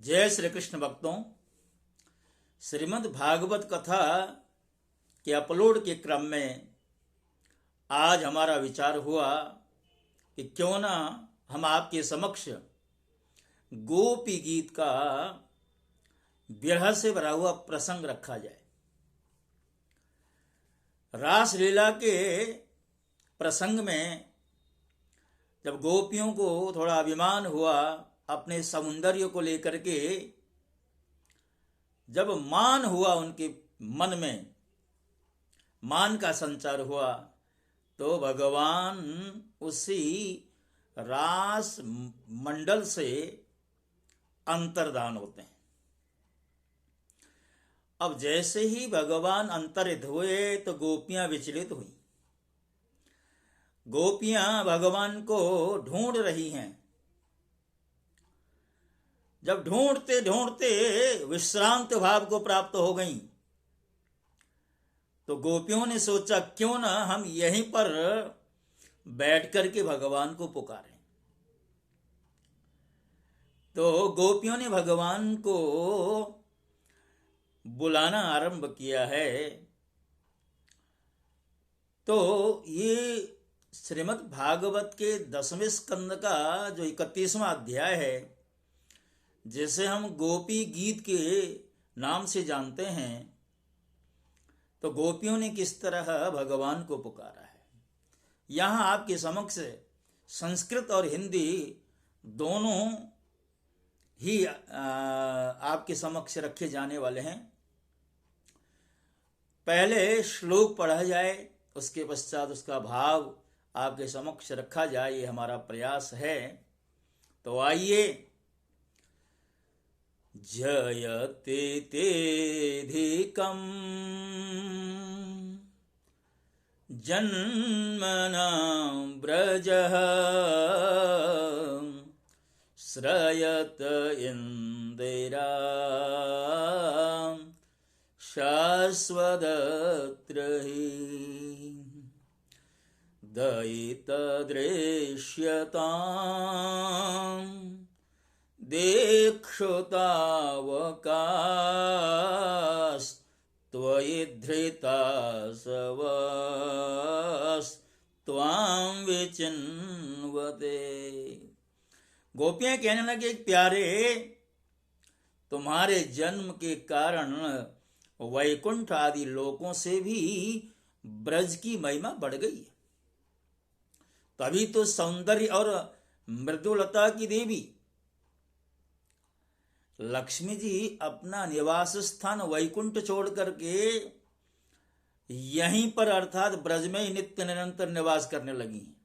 जय श्री कृष्ण भक्तों। श्रीमद् भागवत कथा के अपलोड के क्रम में आज हमारा विचार हुआ कि क्यों ना हम आपके समक्ष गोपी गीत का विरह से भरा हुआ प्रसंग रखा जाए। रास लीला के प्रसंग में जब गोपियों को थोड़ा अभिमान हुआ अपने सौंदर्य को लेकर के, जब मान हुआ उनके मन में, मान का संचार हुआ, तो भगवान उसी रास मंडल से अंतर्धान होते हैं। अब जैसे ही भगवान अंतरित हुए तो गोपियां विचलित हुई। गोपियां भगवान को ढूंढ रही हैं। जब ढूंढते ढूंढते विश्रांत भाव को प्राप्त हो गईं, तो गोपियों ने सोचा क्यों ना हम यहीं पर बैठ करके भगवान को पुकारें। तो गोपियों ने भगवान को बुलाना आरंभ किया है। तो ये श्रीमद् भागवत के 10वें स्कंद का जो 31वां अध्याय है, जिसे हम गोपी गीत के नाम से जानते हैं, तो गोपियों ने किस तरह भगवान को पुकारा है, यहाँ आपके समक्ष संस्कृत और हिंदी दोनों ही आपके समक्ष रखे जाने वाले हैं। पहले श्लोक पढ़ा जाए, उसके पश्चात उसका भाव आपके समक्ष रखा जाए, ये हमारा प्रयास है। तो आइए। जयते तेधिकम् जन्मनां व्रजः श्रयत इन्दिरा शाश्वतत्रहि दयितदृश्यताम् देक्षुतावकास्त्वयि धृतासवस्त्वां विचिन्वते। गोपियां कहने लगे, प्यारे, तुम्हारे जन्म के कारण वैकुंठ आदि लोकों से भी ब्रज की महिमा बढ़ गई है। तभी तो सौंदर्य और मृदुलता की देवी लक्ष्मी जी अपना निवास स्थान वैकुंठ छोड़ करके यहीं पर अर्थात ब्रज में ही नित्य निरंतर निवास करने लगी हैं।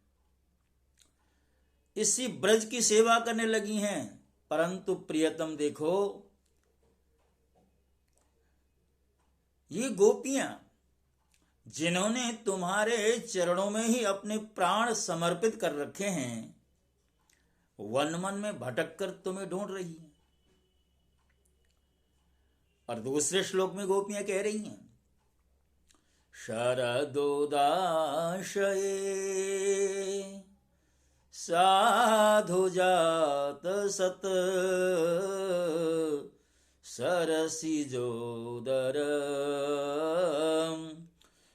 इसी ब्रज की सेवा करने लगी हैं। परंतु प्रियतम देखो, ये गोपियां जिन्होंने तुम्हारे चरणों में ही अपने प्राण समर्पित कर रखे हैं, वन मन में भटक कर तुम्हें ढूंढ रही हैं। और दूसरे श्लोक में गोपियां कह रही हैं, शरदोदाशये साधुजात सत सरसिजोदर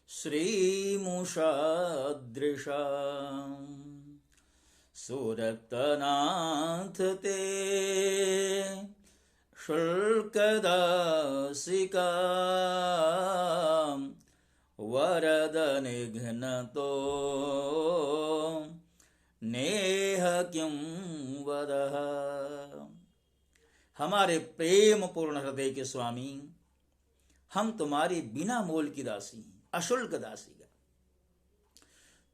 श्रीमुषादृशा सुरतनाथ ते शुल्कदासिका वरद निघ्नतो नेह किं वदः। हमारे प्रेम पूर्ण हृदय के स्वामी, हम तुम्हारी बिना मोल की दासी, अशुल्क दासी।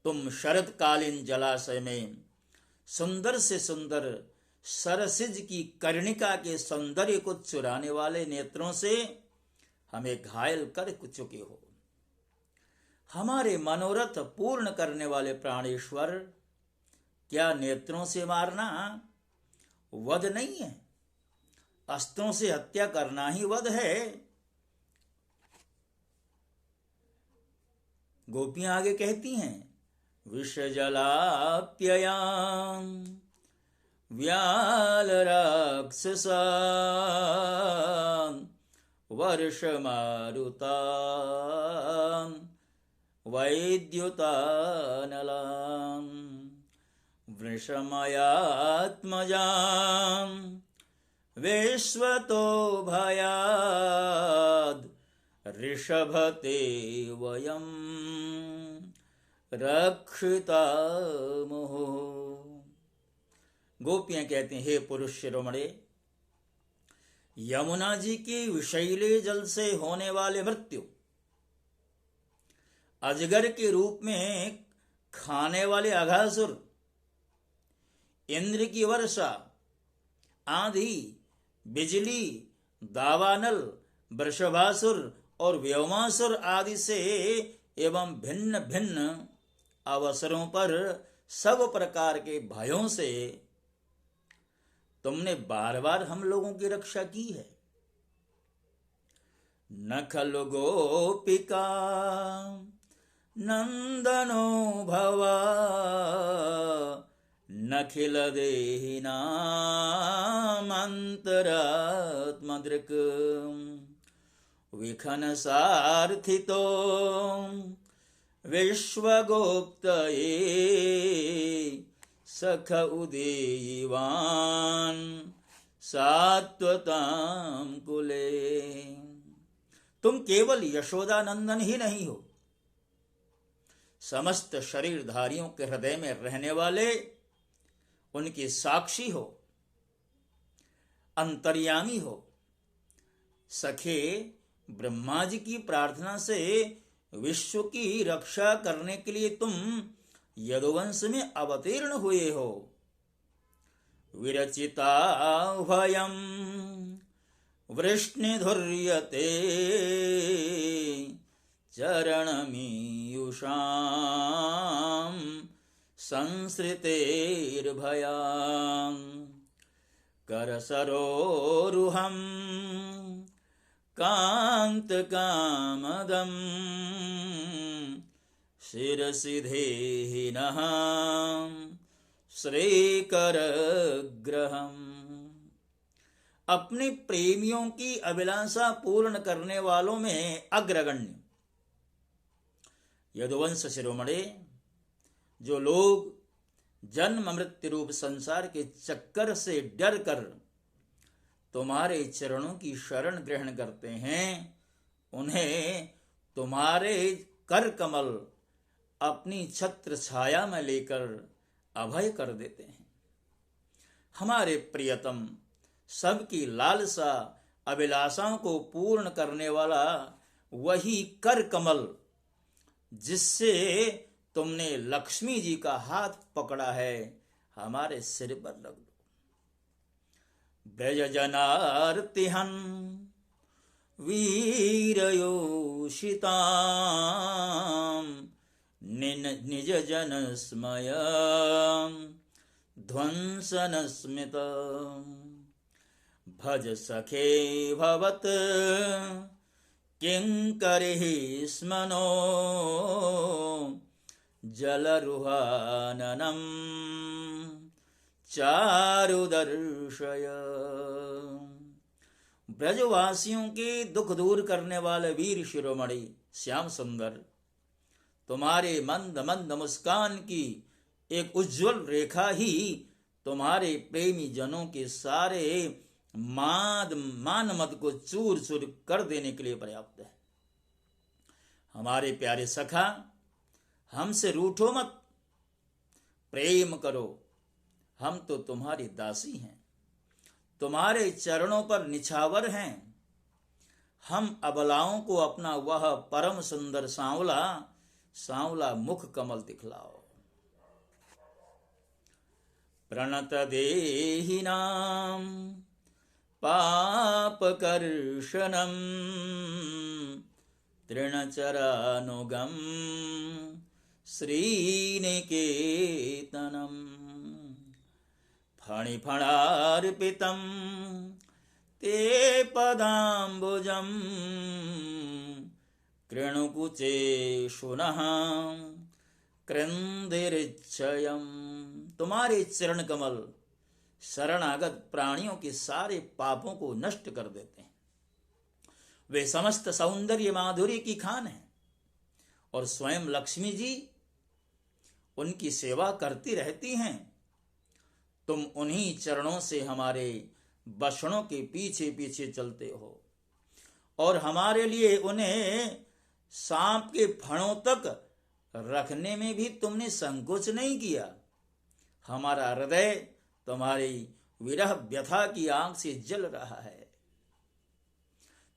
तुम शरतकालीन जलाशय में सुंदर से सुंदर सरसिज की कर्णिका के सौंदर्य को चुराने वाले नेत्रों से हमें घायल कर चुके हो। हमारे मनोरथ पूर्ण करने वाले प्राणेश्वर, क्या नेत्रों से मारना वध नहीं है? अस्त्रों से हत्या करना ही वध है। गोपियां आगे कहती हैं, विषजलाप्ययाम् व्यालरापहृताम् वक्षसान् वर्षमारुतान् वैद्युतानलान् वृषमयात्मजान् विश्वतो भयाद् ऋषभते वयं रक्षितामः। गोपियां कहती हैं, हे पुरुष शिरोमणे, यमुना जी के विषैले जल से होने वाले मृत्यु, अजगर के रूप में खाने वाले अघासुर, इंद्र की वर्षा, आंधी, बिजली, दावानल, वृषभासुर और व्योमासुर आदि से एवं भिन्न भिन्न अवसरों पर सब प्रकार के भयों से तुमने बार बार हम लोगों की रक्षा की है। न खलु गोपिका नंदनो भवा नखिल देहिनामंतरात्मदृक् विखन सार्थितो विश्वगोप्तये सख उदेयिवान् सात्वतां कुले। तुम केवल यशोदा नंदन ही नहीं हो, समस्त शरीरधारियों के हृदय में रहने वाले उनके साक्षी हो, अंतर्यामी हो। सखे ब्रह्मा जी की प्रार्थना से विश्व की रक्षा करने के लिए तुम यदुवंश में अवतीर्ण हुए हो। विरचिता भयं वृष्णिधुर्यते चरणमीयुषां संसृतेर्भयां करसरोरुहं कान्तकामदं शिरसि देहिनः श्रीकरग्रहम्। अपने प्रेमियों की अभिलाषा पूर्ण करने वालों में अग्रगण्य यदुवंश शिरोमणे, जो लोग जन्म मृत्यु रूप संसार के चक्कर से डर कर तुम्हारे चरणों की शरण ग्रहण करते हैं, उन्हें तुम्हारे कर कमल अपनी छत्र छाया में लेकर अभय कर देते हैं। हमारे प्रियतम सबकी लालसा अभिलाषाओं को पूर्ण करने वाला वही कर कमल जिससे तुमने लक्ष्मी जी का हाथ पकड़ा है, हमारे सिर पर रख दो। ब्रज जनार्तिहन वीरयोषितां निज जन स्मय ध्वंसन स्मित भज सखे भवत किंकरिः स्मनो जलरुहाननं चारुदर्शय। ब्रजवासियों के दुख दूर करने वाले वीर शिरोमणि श्याम सुंदर, तुम्हारे मंद मंद मुस्कान की एक उज्जवल रेखा ही तुम्हारे प्रेमी जनों के सारे मान मद को चूर चूर कर देने के लिए पर्याप्त है। हमारे प्यारे सखा, हमसे रूठो मत, प्रेम करो। हम तो तुम्हारी दासी हैं, तुम्हारे चरणों पर निछावर हैं। हम अबलाओं को अपना वह परम सुंदर सांवला सांवला मुख कमल दिखलाओ। प्रणत देहिनां पापकर्षणं तृणचरानुगं श्रीनिकेतनं फणिफणार्पितं ते पदाम्बुजं कृणुकुचे शुनः कृन्दिरिच्छयम्। तुम्हारे चरण कमल शरणागत प्राणियों के सारे पापों को नष्ट कर देते हैं। वे समस्त सौंदर्य माधुर्य की खान हैं और स्वयं लक्ष्मी जी उनकी सेवा करती रहती हैं। तुम उन्हीं चरणों से हमारे बछड़ों के पीछे पीछे चलते हो और हमारे लिए उन्हें सांप के फणों तक रखने में भी तुमने संकोच नहीं किया। हमारा हृदय तुम्हारी विरह व्यथा की आग से जल रहा है।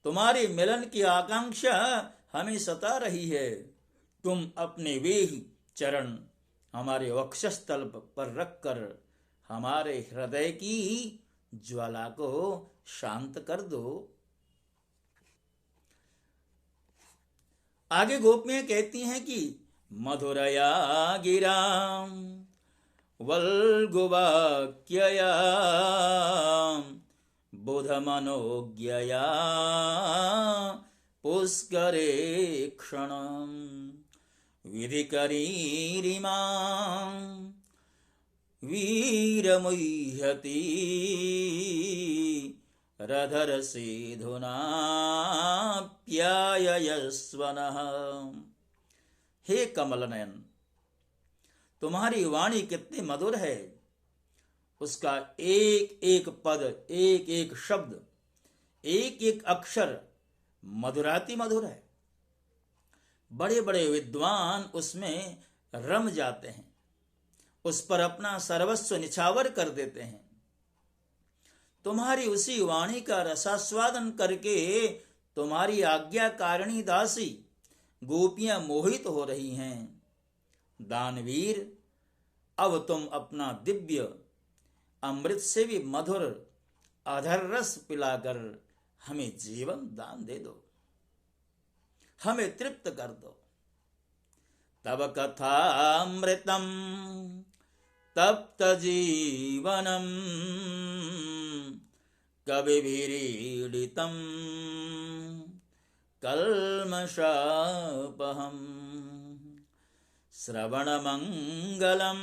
तुम्हारे मिलन की आकांक्षा हमें सता रही है। तुम अपने वे ही चरण हमारे वक्षस्थल पर रखकर हमारे हृदय की ज्वाला को शांत कर दो। आगे गोपियां कहती हैं कि मधुरया गिराम वल्गुवाक्यया बुधमनोज्ञया पुष्करे क्षणं विधिकरीरिमां वीरमुह्यति रधरसेधुनाप्याययस्वनः। हे कमल नयन, तुम्हारी वाणी कितनी मधुर है। उसका एक एक पद, एक एक शब्द, एक एक अक्षर मधुराति मधुर है। बड़े बड़े विद्वान उसमें रम जाते हैं, उस पर अपना सर्वस्व निछावर कर देते हैं। तुम्हारी उसी वाणी का रसास्वादन करके तुम्हारी आज्ञाकारिणी दासी गोपियां मोहित हो रही हैं। दानवीर, अब तुम अपना दिव्य अमृत से भी मधुर अधर रस पिलाकर हमें जीवन दान दे दो, हमें तृप्त कर दो। तब कथामृतम तप्त जीवनम कविभिरीडितम कल्मषापहम श्रवणमंगलम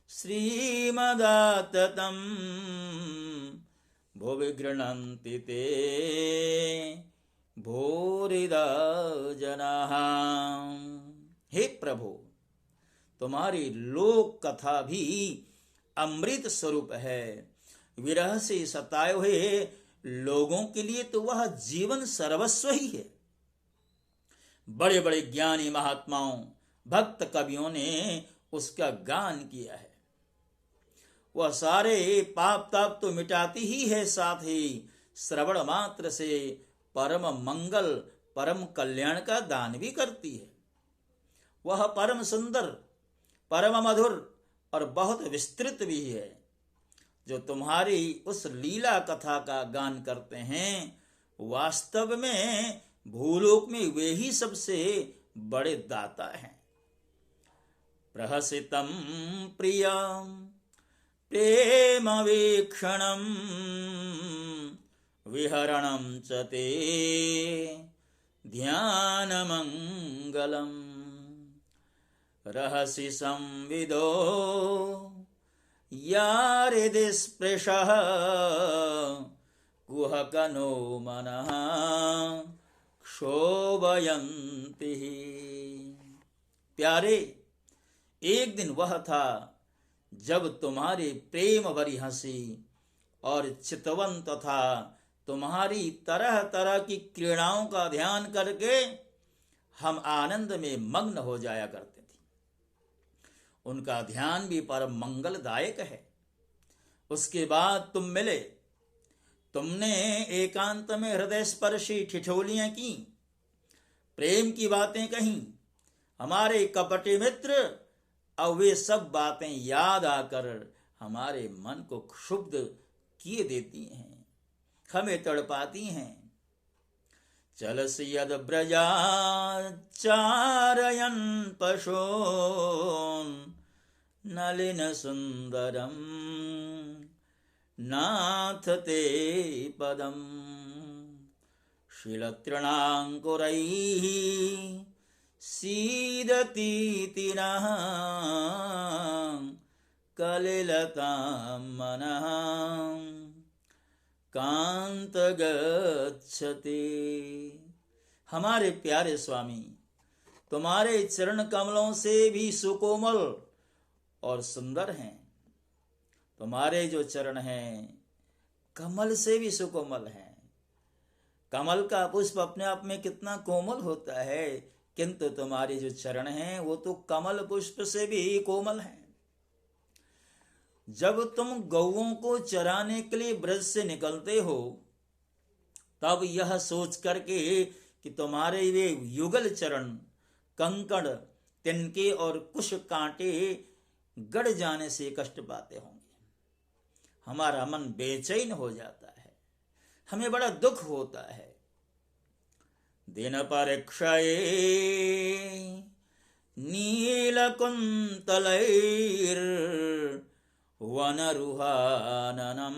श्रीमदाततं भुवि गृह्णन्ति ते भूरिदा जनाः। हे प्रभु, तुम्हारी लोक कथा भी अमृत स्वरूप है। विरह से सताए हुए लोगों के लिए तो वह जीवन सर्वस्व ही है। बड़े बड़े ज्ञानी महात्माओं, भक्त कवियों ने उसका गान किया है। वह सारे पाप ताप तो मिटाती ही है, साथ ही श्रवण मात्र से परम मंगल परम कल्याण का दान भी करती है। वह परम सुंदर, परम मधुर और बहुत विस्तृत भी है। जो तुम्हारी उस लीला कथा का गान करते हैं, वास्तव में भूलोक में वे ही सबसे बड़े दाता हैं। प्रहसितं प्रियं प्रेम वीक्षणं विहरणं च ते ध्यानमंगलम् रहसि संविदो यारिदि स्पृशः कुहकनो मनः क्षोभयन्ति। प्यारे, एक दिन वह था जब तुम्हारी प्रेम भरी हंसी और चितवन तथा तुम्हारी तरह तरह की क्रीड़ाओं का ध्यान करके हम आनंद में मग्न हो जाया करते थे। उनका ध्यान भी परम मंगलदायक है। उसके बाद तुम मिले, तुमने एकांत में हृदय स्पर्शी ठिठोलियां की, प्रेम की बातें कहीं। हमारे कपटी मित्र अब वे सब बातें याद आकर हमारे मन को क्षुब्ध किए देती हैं, हमें तड़पाती हैं। चलसि यद ब्रजाचारयन् पशून् नलिन सुंदरम नाथ ते पदम शीलतृणांकुरैः सीदतीति नः कलिलतां मनः कांत गच्छति। हमारे प्यारे स्वामी, तुम्हारे चरण कमलों से भी सुकोमल और सुंदर हैं। तुम्हारे जो चरण हैं कमल से भी सुकोमल हैं। कमल का पुष्प अपने आप में कितना कोमल होता है, किंतु तुम्हारे जो चरण हैं वो तो कमल पुष्प से भी कोमल हैं। जब तुम गौओं को चराने के लिए ब्रज से निकलते हो, तब यह सोच करके कि तुम्हारे वे युगल चरण कंकड़, तिनके और कुश कांटे गड़ जाने से कष्ट पाते होंगे, हमारा मन बेचैन हो जाता है, हमें बड़ा दुख होता है। दिन परीक्षये नीलकुंतलैर् वनरुहाननं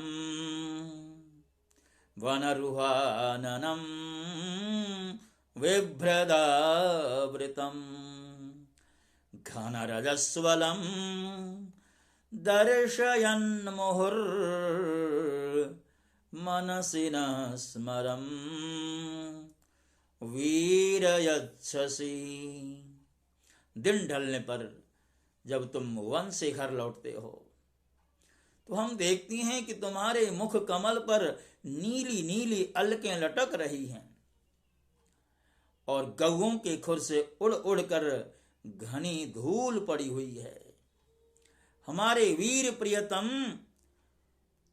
बिभ्रदावृतम् घनरजस्वलं दर्शयन् मुहुर्मनसि न स्मरं वीरयच्छसि। दिन ढलने पर जब तुम वन से घर लौटते हो तो हम देखती हैं कि तुम्हारे मुख कमल पर नीली नीली अलकें लटक रही हैं और गौओं के खुर से उड़ उड़ कर घनी धूल पड़ी हुई है। हमारे वीर प्रियतम,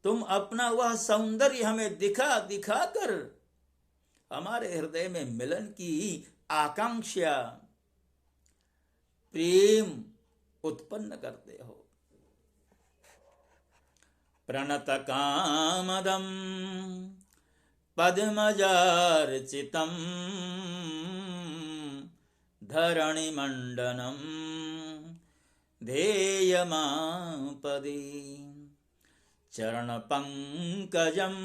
तुम अपना वह सौंदर्य हमें दिखा दिखा कर हमारे हृदय में मिलन की आकांक्षा, प्रेम उत्पन्न करते हो। प्रणत कामदम पद्मजार्चितं धरणिमण्डनं ध्येयमापदि चरणपङ्कजं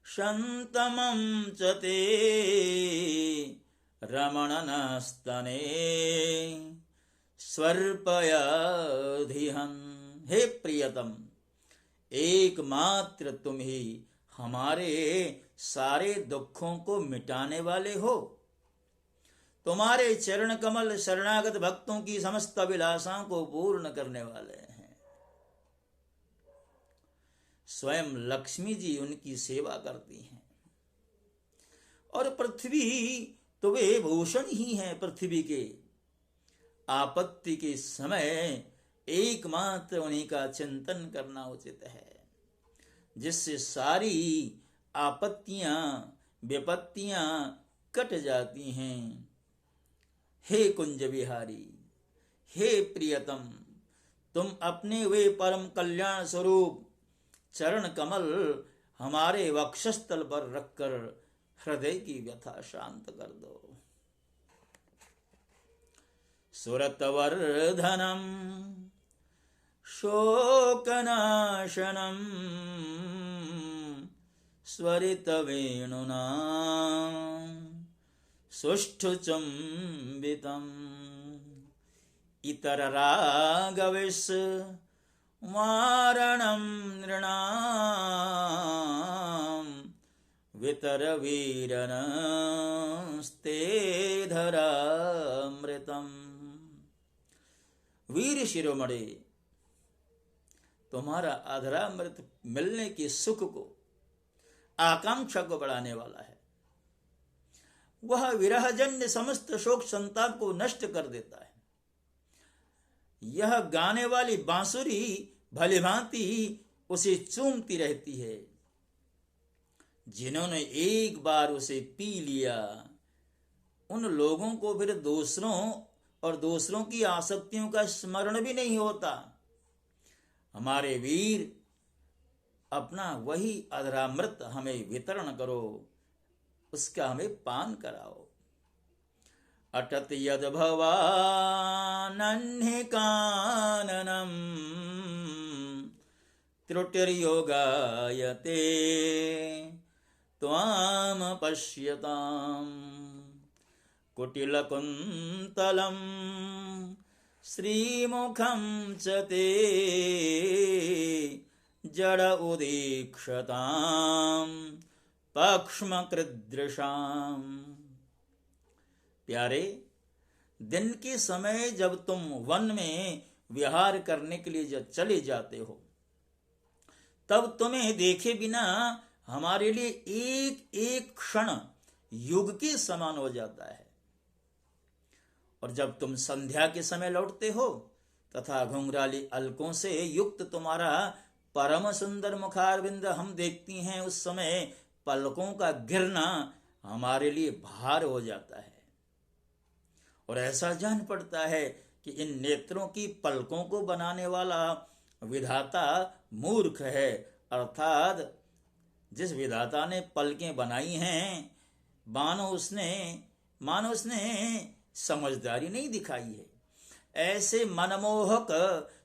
शन्तमं च ते रमणनस्तने स्वर्पयाधिहन्। हे प्रियतम, एकमात्र तुम ही हमारे सारे दुखों को मिटाने वाले हो। तुम्हारे चरण कमल शरणागत भक्तों की समस्त अभिलाषाओं को पूर्ण करने वाले हैं। स्वयं लक्ष्मी जी उनकी सेवा करती हैं और पृथ्वी तो वे भूषण ही हैं पृथ्वी के। आपत्ति के समय एकमात्र उन्हीं का चिंतन करना उचित है, जिससे सारी आपत्तियां विपत्तियां कट जाती हैं। हे कुंज विहारी, हे प्रियतम, तुम अपने वे परम कल्याण स्वरूप चरण कमल हमारे वक्षस्थल पर रखकर हृदय की व्यथा शांत कर दो। सुरतवर्धनम शोकनाशनम स्वरितवेणुना सुष्ठुचुम्बितम् इतररागविस्मारणं नृणां वितरवीरनस्ते धरामृतम्। वीर शिरोमणि, तुम्हारा अधरामृत मिलने के सुख को, आकांक्षा को बढ़ाने वाला है। वह विरहजन्य समस्त शोक संताप को नष्ट कर देता है। यह गाने वाली बांसुरी भलीभांति उसे चूमती रहती है। जिन्होंने एक बार उसे पी लिया, उन लोगों को फिर दूसरों और दूसरों की आसक्तियों का स्मरण भी नहीं होता। हमारे वीर, अपना वही अधरामृत हमें वितरण करो, उसका हमें पान कराओ। अटत यद भवानन्हि काननम त्रुटिर्योगायते त्वाम पश्यताम कुटिलकुंतलम श्रीमुखं च ते जड उदीक्षताम् पक्ष्मकृदृशाम्। प्यारे, दिन के समय जब तुम वन में विहार करने के लिए जब चले जाते हो, तब तुम्हें देखे बिना हमारे लिए एक एक क्षण युग के समान हो जाता है। और जब तुम संध्या के समय लौटते हो तथा घुंघराली अलकों से युक्त तुम्हारा परम सुंदर मुखारविंद हम देखती हैं, उस समय पलकों का गिरना हमारे लिए भार हो जाता है और ऐसा जान पड़ता है कि इन नेत्रों की पलकों को बनाने वाला विधाता मूर्ख है। अर्थात जिस विधाता ने पलकें बनाई हैं, मानो उसने समझदारी नहीं दिखाई है। ऐसे मनमोहक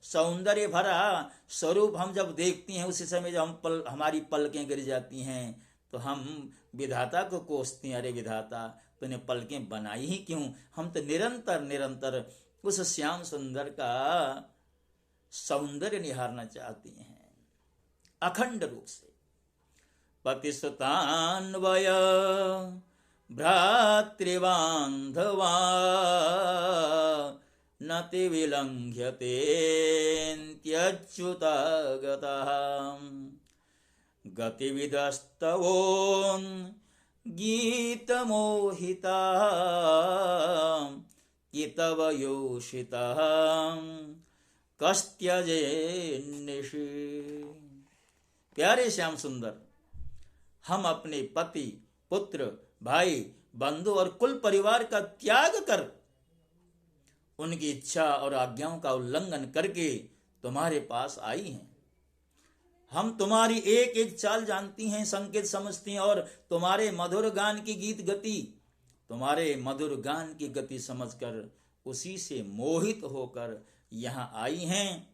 सौंदर्य भरा स्वरूप हम जब देखती हैं, उसी समय जब हमारी पलकें गिर जाती हैं तो हम विधाता को कोसते हैं, अरे विधाता तूने पलकें बनाई ही क्यों? हम तो निरंतर निरंतर उस श्याम सुंदर का सौंदर्य निहारना चाहती हैं अखंड रूप से। पतिसुतान्वय भ्रातृबान्धवा नति विलङ्घ्यतेऽन्त्यच्युता गतः गतिविदस्तवोन् गीतमोहिता कितव योषितः कस्त्यजेन्निशि। प्यारे श्याम सुंदर, हम अपने पति, पुत्र, भाई, बंधु और कुल परिवार का त्याग कर उनकी इच्छा और आज्ञाओं का उल्लंघन करके तुम्हारे पास आई हैं। हम तुम्हारी एक एक चाल जानती हैं, संकेत समझती हैं और तुम्हारे मधुर गान की गति समझकर उसी से मोहित होकर यहाँ आई हैं।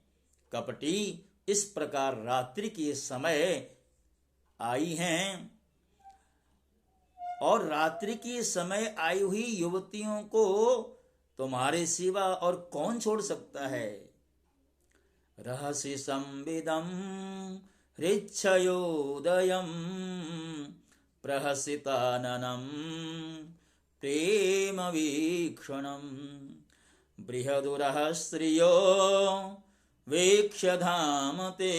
कपटी, इस प्रकार रात्रि के समय आई हैं और रात्रि के समय आई हुई युवतियों को तुम्हारे सिवा और कौन छोड़ सकता है? रहसि संविदं हृच्छयोदयं प्रहसिताननं प्रेम वीक्षणं बृहदुरः श्रियो वीक्ष्य धाम ते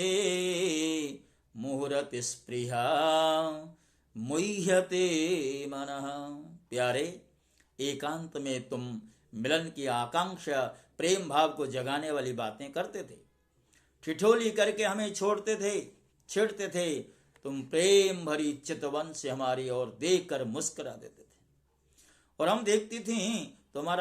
मुहुरति स्पृहा मुह्यते मनः। प्यारे, एकांत में तुम मिलन की आकांक्षा, प्रेम भाव को जगाने वाली बातें करते थे, ठिठोली करके हमें छोड़ते थे, छेड़ते थे। तुम प्रेम भरी चितवन से हमारी ओर देखकर मुस्कुरा देते थे और हम देखती थी तुम्हारा